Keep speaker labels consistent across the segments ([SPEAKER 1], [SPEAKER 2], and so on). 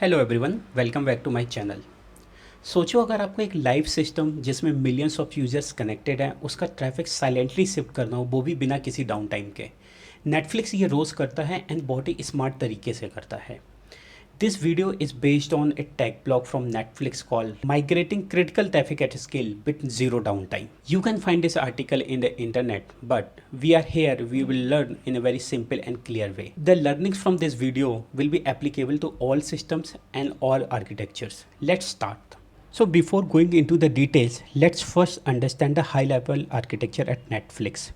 [SPEAKER 1] Hello everyone, welcome back to my channel. सोचो अगर आपको एक लाइव सिस्टम जिसमें मिलियंस ऑफ यूजर्स कनेक्टेड हैं उसका ट्रैफिक साइलेंटली शिफ्ट करना हो, वो भी बिना किसी डाउन टाइम के। नेटफ्लिक्स ये रोज़ करता है एंड बहुत ही स्मार्ट तरीके से करता है। This video is based on a tech blog from Netflix called Migrating Critical Traffic at Scale with Zero Downtime. You can find this article in the internet, but we are here, we will learn in a very simple and clear way. The learnings from this video will be applicable to all systems and all architectures. Let's start. So before going into the details, let's first understand the high level architecture at Netflix.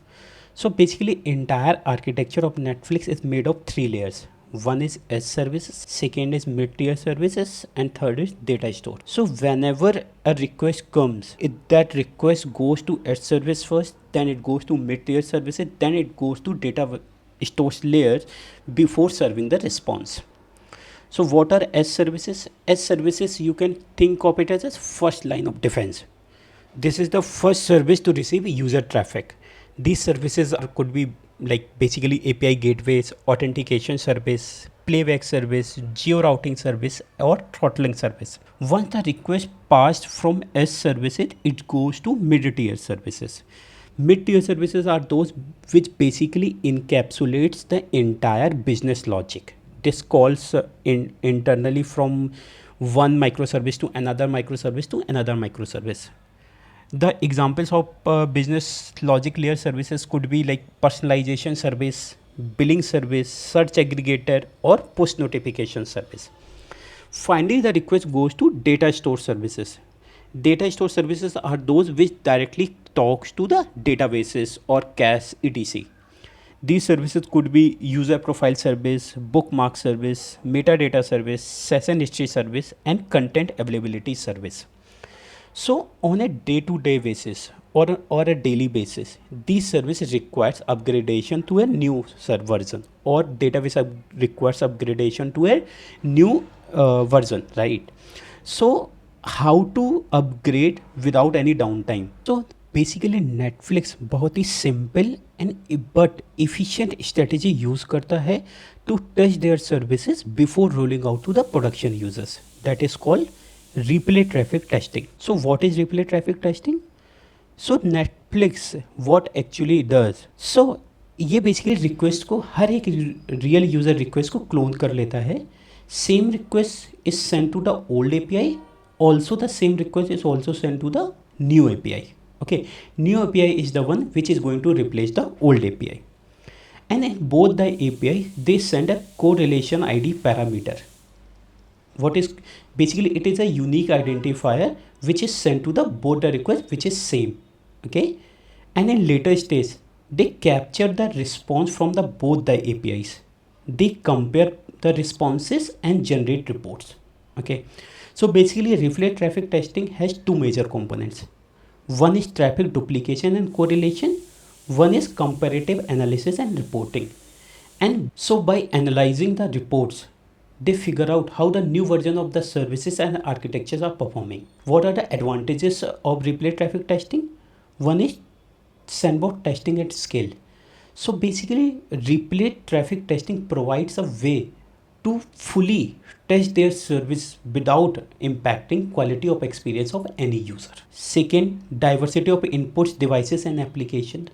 [SPEAKER 1] So basically entire architecture of Netflix is made of three layers. One is edge services, second is mid-tier services, and third is data store. So whenever a request comes, that request goes to edge service first, then it goes to mid-tier services, then it goes to data stores layers before serving the response. So what are edge services? Edge services, you can think of it as a first line of defense. This is the first service to receive user traffic. These services could be like basically API gateways, authentication service, playback service, geo routing service, or throttling service. Once the request passed from S services, it goes to mid-tier services. Mid-tier services are those which basically encapsulates the entire business logic. This calls internally from one microservice to another microservice to another microservice. The examples of business logic layer services could be like personalization service, billing service, search aggregator, or push notification service. Finally, the request goes to data store services. Data store services are those which directly talks to the databases or cache etc. These services could be user profile service, bookmark service, metadata service, session history service, and content availability service. So on a day-to-day basis or a daily basis, these services requires upgradation to a new version, or database requires upgradation to a new version, right? So how to upgrade without any downtime? So basically Netflix बहुत ही simple and but efficient strategy use करता है to test their services before rolling out to the production users. That is called replay traffic testing. So what is replay traffic testing? So Netflix what actually does, so ये basically request को हर एक real user request को clone कर लेता है. Same request is send to the old API, also the same request is also sent to the new API. Okay, new API is the one which is going to replace the old API, and in both the API they send a correlation ID parameter. What is basically, it is a unique identifier which is sent to the both the request which is same. Okay, and in later stage they capture the response from the both the APIs. They compare the responses and generate reports. Okay, so basically replay traffic testing has two major components. One is traffic duplication and correlation, one is comparative analysis and reporting. And so by analyzing the reports, they figure out how the new version of the services and architectures are performing. What are the advantages of replay traffic testing? One is sandbox testing at scale. So basically replay traffic testing provides a way to fully test their service without impacting quality of experience of any user. Second, diversity of inputs, devices and application.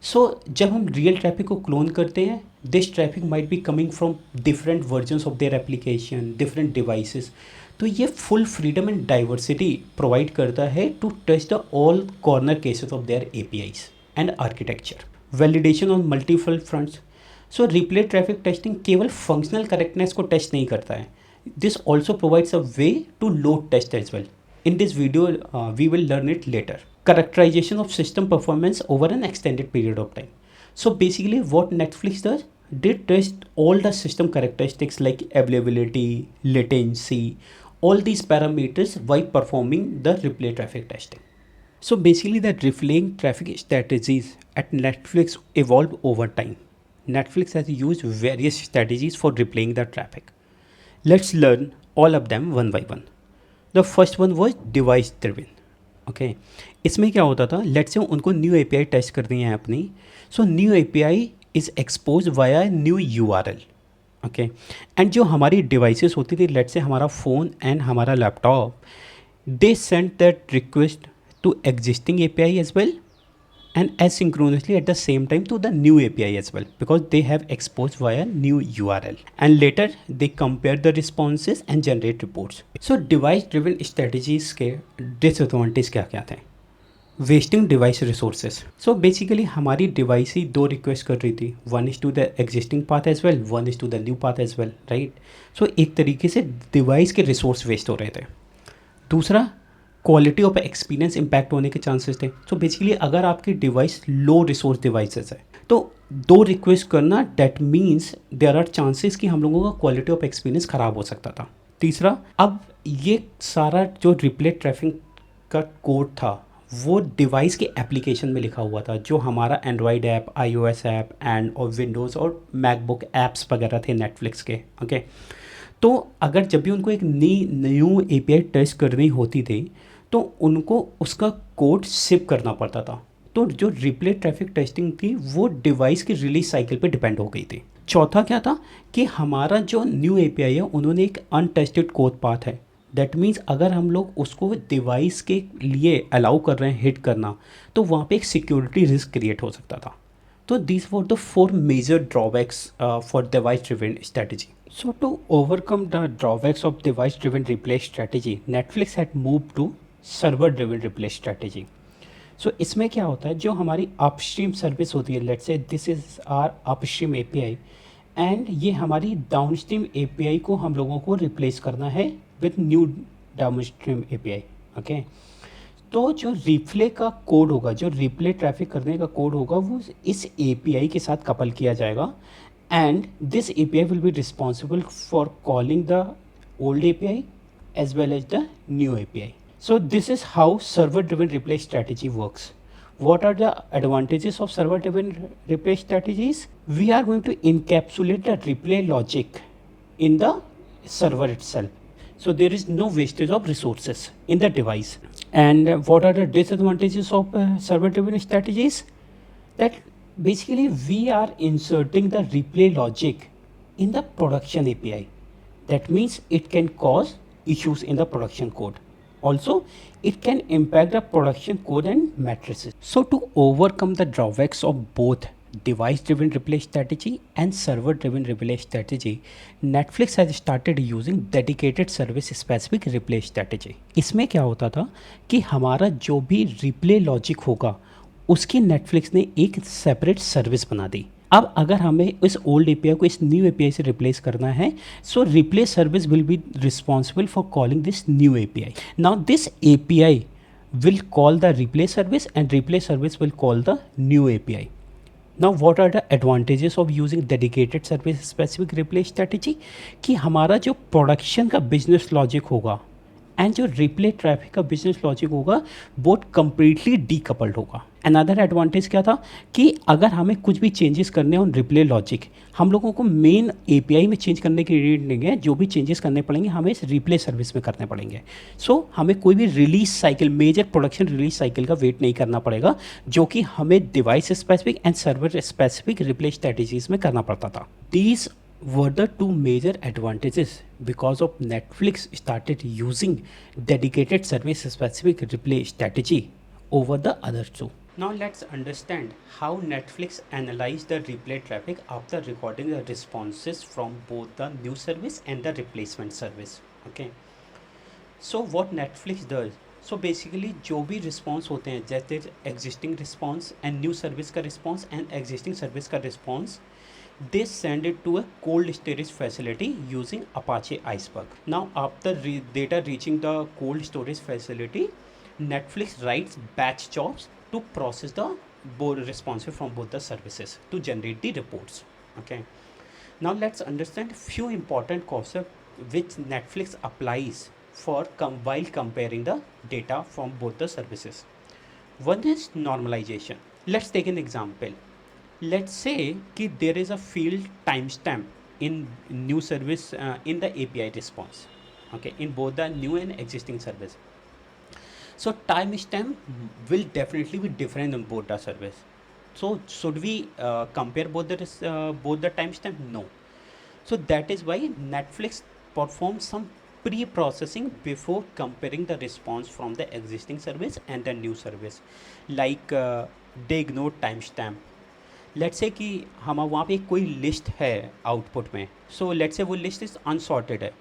[SPEAKER 1] So जब हम real traffic को clone करते हैं, this traffic might be coming from different versions of their application, different devices. तो ये full freedom and diversity provide करता है to test the all corner cases of their APIs and architecture. Validation on multiple fronts. So replay traffic testing केवल functional correctness को test नहीं करता है, this also provides a way to load test as well. In this video, we will learn it later. Characterization of system performance over an extended period of time. So basically what Netflix does, they test all the system characteristics like availability, latency, all these parameters while performing the replay traffic testing. So basically the replaying traffic strategies at Netflix evolved over time. Netflix has used various strategies for replaying the traffic. Let's learn all of them one by one. The first one was device driven. Okay, इसमें क्या होता था, let's say उनको new API test कर दी है अपनी. So new API is expose via new URL. Okay. And जो हमारी डिवाइसेस होती थी, लेट्स से हमारा फ़ोन एंड हमारा laptop, they send that request to existing API as well and asynchronously at the same time to the new API as well, because they have exposed via new URL, and later they compare the responses and generate reports. So device driven strategies के disadvantage क्या क्या थे? Wasting device resources. So basically हमारी device ही दो request कर रही थी, one is to the existing path as well, one is to the new path as well, right. So एक तरीके से डिवाइस के रिसोर्स वेस्ट हो रहे थे। दूसरा, क्वालिटी ऑफ एक्सपीरियंस इम्पैक्ट होने के चांसेस थे। सो बेसिकली अगर आपकी डिवाइस लो रिसोर्स डिवाइसेस है तो दो रिक्वेस्ट करना, that means there are chances कि हम लोगों का क्वालिटी ऑफ एक्सपीरियंस ख़राब हो सकता था। तीसरा, अब ये सारा जो रिप्ले ट्रैफिक का कोड था वो डिवाइस के एप्लीकेशन में लिखा हुआ था, जो हमारा Android app, iOS app and और विंडोज़ और मैकबुक ऐप्स वगैरह थे नेटफ्लिक्स के, ओके। तो अगर जब भी उनको एक न्यू एपीआई टेस्ट करनी होती थी तो उनको उसका कोड शिप करना पड़ता था। तो जो रिप्ले ट्रैफिक टेस्टिंग थी वो डिवाइस की रिलीज साइकिल पे डिपेंड हो गई थी। चौथा क्या था कि हमारा जो न्यू एपीआई है उन्होंने एक अनटेस्टेड कोड पाथ है, दैट मीन्स अगर हम लोग उसको डिवाइस के लिए अलाउ कर रहे हैं हिट करना तो वहाँ पे एक सिक्योरिटी रिस्क क्रिएट हो सकता था। तो these were the four major drawbacks for device-driven strategy. So to overcome the drawbacks of device-driven replay strategy, Netflix had moved to server-driven replay strategy. So इसमें क्या होता है, जो हमारी अपस्ट्रीम सर्विस होती है, let's say this is our upstream API, and ये हमारी डाउनस्ट्रीम एपीआई को हम लोगों को रिप्लेस करना है with new downstream API, okay. तो जो रिप्ले का कोड होगा, जो रिप्ले ट्रैफिक करने का कोड होगा, वो इस एपीआई के साथ कपल किया जाएगा, and this API will be responsible for calling the old API as well as the new API. So this is how server-driven replay strategy works. What are the advantages of server-driven replay strategies? We are going to encapsulate the replay logic in the server itself. So there is no wastage of resources in the device. And what are the disadvantages of server-driven strategies? That basically we are inserting the replay logic in the production API. That means it can cause issues in the production code. Also, it can impact the production code and matrices. So to overcome the drawbacks of both device-driven replay strategy and server-driven replay strategy, Netflix has started using dedicated service-specific replay strategy. इसमें क्या होता था कि हमारा जो भी replay logic होगा उसकी नेटफ्लिक्स ने एक सेपरेट सर्विस बना दी। अब अगर हमें इस ओल्ड एपीआई को इस न्यू एपीआई से रिप्लेस करना है, सो replace service will be responsible for calling this new API. Now this API will call the replay service and replay service will call the new API. Now what are the advantages of using dedicated service specific replay strategy? कि हमारा जो production का business logic होगा and जो replay traffic का business logic होगा वो completely decoupled होगा। अनदर एडवांटेज क्या था कि अगर हमें कुछ भी चेंजेस करने हैं ऑन रिप्ले लॉजिक, हम लोगों को मेन एपीआई में चेंज करने की नीड नहीं है, जो भी चेंजेस करने पड़ेंगे हमें इस रिप्ले सर्विस में करने पड़ेंगे। सो हमें कोई भी release cycle, major production release cycle का वेट नहीं करना पड़ेगा, जो कि हमें device specific and server specific replay strategies में करना पड़ता था। These were the two major advantages because of Netflix started using dedicated service specific replay strategy over the other two. Now let's understand how Netflix analyzed the replay traffic after recording the responses from both the new service and the replacement service. Okay. So what Netflix does, so basically जो भी response होते हैं, जैसे existing response and new service का response and existing service का response, they send it to a cold storage facility using Apache Iceberg. Now after data reaching the cold storage facility, Netflix writes batch jobs to process the both responses from both the services to generate the reports. Okay, now let's understand few important concepts which Netflix applies for while comparing the data from both the services. One is normalization. Let's take an example. Let's say कि there is a field timestamp in new service in the API response, okay, in both the new and existing service. So timestamp will definitely be different on both the service. So should we compare both the timestamp? No. So that is why Netflix performs some pre-processing before comparing the response from the existing service and the new service. Like they ignore timestamp. Let's say कि हम वहाँ पे कोई list है output में, सो let's से वो list is unsorted है,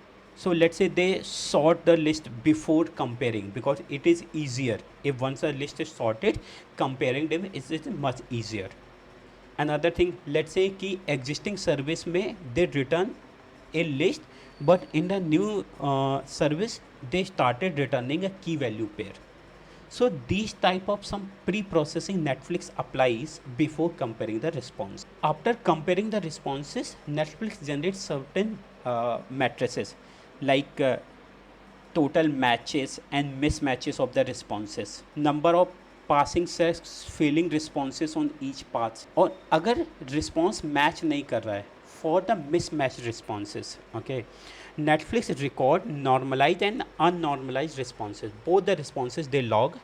[SPEAKER 1] so let's say they sort the list before comparing because it is easier if once a list is sorted comparing them is much easier. Another thing, let's say कि existing service में they return a list, but in the new service they started returning a key value pair. So these type of some pre-processing Netflix applies before comparing the response. After comparing the responses, Netflix generates certain matrices like total matches and mismatches of the responses, number of passing sets failing responses on each path. और अगर response match नहीं कर रहा है for the mismatch responses, okay, Netflix record normalize and unnormalize responses, both the responses they log.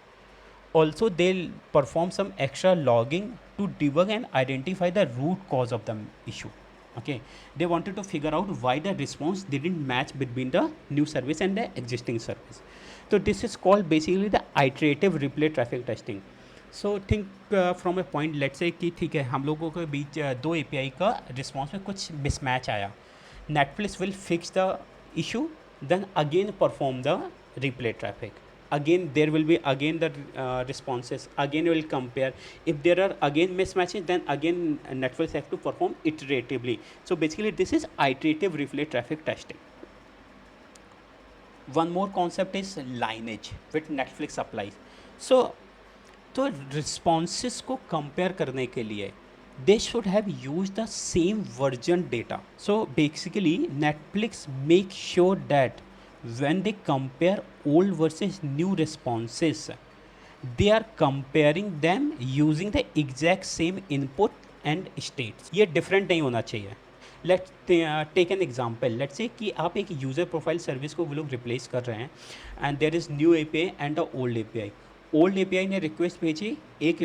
[SPEAKER 1] Also they'll perform some extra logging to debug and identify the root cause of the issue. Okay, they wanted to figure out why the response didn't match between the new service and the existing service. So this is called basically the iterative replay traffic testing. So think from a point, let's say कि ठीक है हम लोगों के बीच दो API का response में कुछ मिसमैच आया, Netflix will fix the issue, then again perform the replay traffic. Again there will be again the responses, again you will compare. If there are again mismatches, then again Netflix have to perform iteratively. So basically this is iterative replay traffic testing. One more concept is lineage which Netflix applies. So तो responses को compare करने के लिए they should have used the same version data. So basically Netflix makes sure that when they compare old versus new responses, they are comparing them using the exact same input and states. ये different नहीं होना चाहिए. Let's take an example. Let's say कि आप एक user profile service को वो लोग रिप्लेस कर रहे हैं and there is new API and the old API. Old API ने रिक्वेस्ट भेजी, एक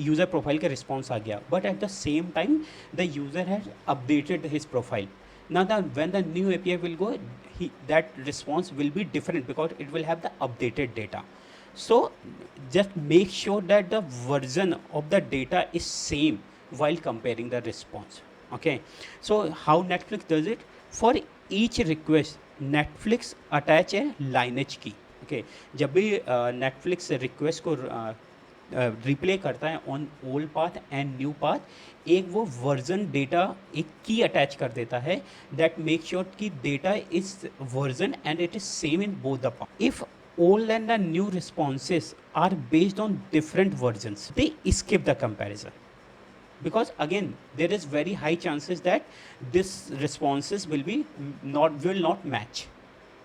[SPEAKER 1] यूज़र प्रोफाइल का रिस्पॉन्स आ गया, but at the same time the user has updated his profile. Now when the new API will go, that response will be different because it will have the updated data. So just make sure that the version of the data is same while comparing the response. Okay, so how Netflix does it? For each request, Netflix attach a lineage key. Okay, जब भी Netflix request को replay करता है on old path and new path, एक वो version data एक की attach कर देता है दैट मेक श्योर कि data is version and it is same in both the path. If old and the new responses are based on different versions, they skip the comparison because again there is very high chances that this responses will not match.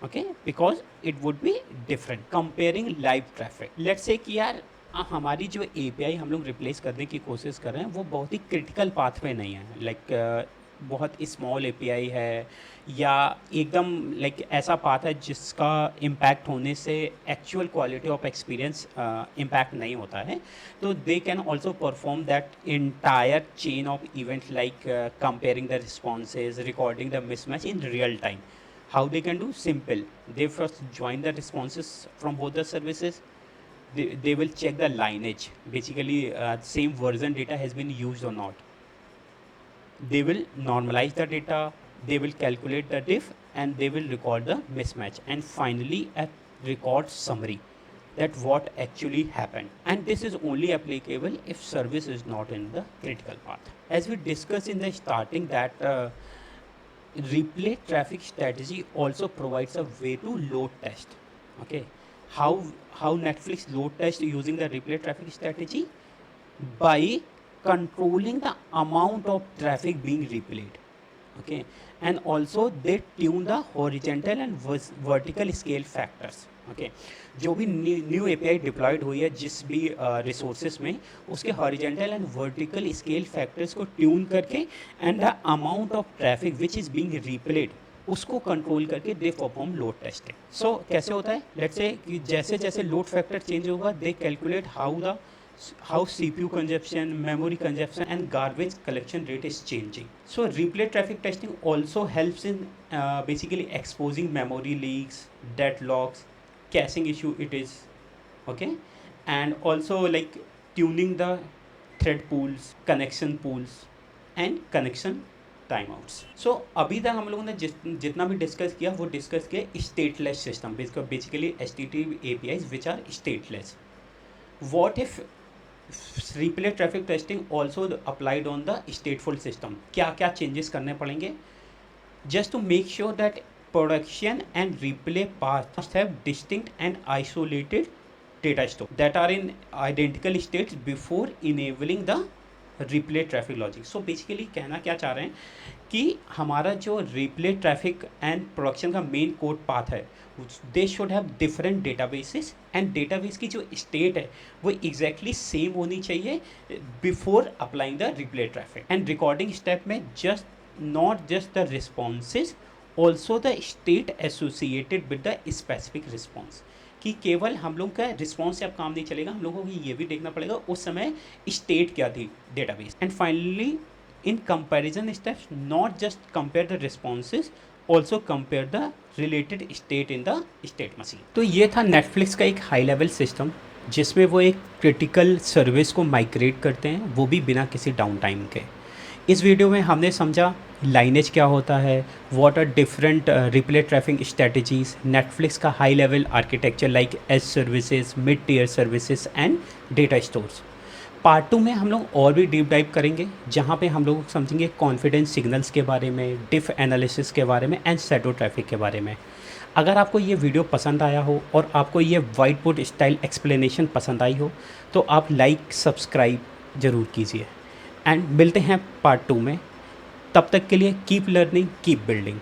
[SPEAKER 1] Okay, because it would be different. Comparing live traffic, let's say कि यार हमारी जो API हम लोग replace करने की कोशिश कर रहे हैं वो बहुत ही क्रिटिकल पाथ पे नहीं है, लाइक बहुत स्मॉल API है या एकदम लाइक ऐसा पाथ है जिसका इम्पैक्ट होने से actual quality of experience impact नहीं होता है. तो they can also perform that entire chain of event like comparing the responses, recording the mismatch in real time. How they can do? Simple. They first join the responses from both the services. They will check the lineage. Basically, same version data has been used or not. They will normalize the data. They will calculate the diff and they will record the mismatch. And finally, a record summary that what actually happened. And this is only applicable if service is not in the critical path. As we discussed in the starting that replay traffic strategy also provides a way to load test. Okay, how Netflix load test using the replay traffic strategy? By controlling the amount of traffic being replayed. Okay, and also they tune the horizontal and vertical scale factors. Okay, जो भी new API diploid हुई है जिस भी resources में, उसके horizontal and vertical scale factors को tune करके and the amount of traffic which is being replayed उसको कंट्रोल करके दे परफॉर्म लोड टेस्टिंग. सो कैसे होता है? लेट्स से कि जैसे जैसे लोड फैक्टर चेंज होगा दे calculate how the how CPU consumption, memory consumption, and garbage collection rate is changing. So replay traffic testing also helps in basically exposing memory leaks, deadlocks, caching issue it is, okay, and also like tuning the thread pools and connection टाइमआउट्स. सो अभी तक हम लोगों ने जितना भी discuss किया वो discuss किया stateless system, basically HTTP APIs which are stateless. What if replay traffic testing also applied on the stateful system? क्या क्या चेंजेस करने पड़ेंगे? Just to make sure that production and replay paths must have distinct and isolated data store that are in identical states before enabling the replay traffic logic. So basically कहना क्या चाह रहे हैं कि हमारा जो रिप्ले ट्रैफिक एंड प्रोडक्शन का main code path है they should have different databases and database की जो स्टेट है वो एग्जैक्टली सेम होनी चाहिए before applying the replay traffic. And recording step में not just the responses, also the state associated with the specific response. कि केवल हम लोग का रिस्पॉन्स से अब काम नहीं चलेगा, हम लोगों को ये भी देखना पड़ेगा उस समय स्टेट क्या थी database. And finally in comparison steps not just compare the responses, also compare the related state in the state machine. तो ये था नेटफ्लिक्स का एक हाई लेवल सिस्टम जिसमें वो एक क्रिटिकल सर्विस को माइग्रेट करते हैं, वो भी बिना किसी डाउन टाइम के. इस वीडियो में हमने समझा लाइनेज क्या होता है, what are different replay traffic strategies, Netflix का high level architecture like edge services, mid tier services and data stores. Part 2 में हम लोग और भी डीप डाइव करेंगे जहाँ पे हम लोग समझेंगे कॉन्फिडेंस सिग्नल्स के बारे में, डिफ एनालिसिस के बारे में एंड शैडो ट्रैफिक के बारे में. अगर आपको ये वीडियो पसंद आया हो और आपको ये वाइट बोर्ड स्टाइल एक्सप्लेनेशन पसंद आई हो तो आप लाइक सब्सक्राइब ज़रूर कीजिए. एंड मिलते हैं पार्ट 2 में. तब तक के लिए कीप लर्निंग, कीप बिल्डिंग.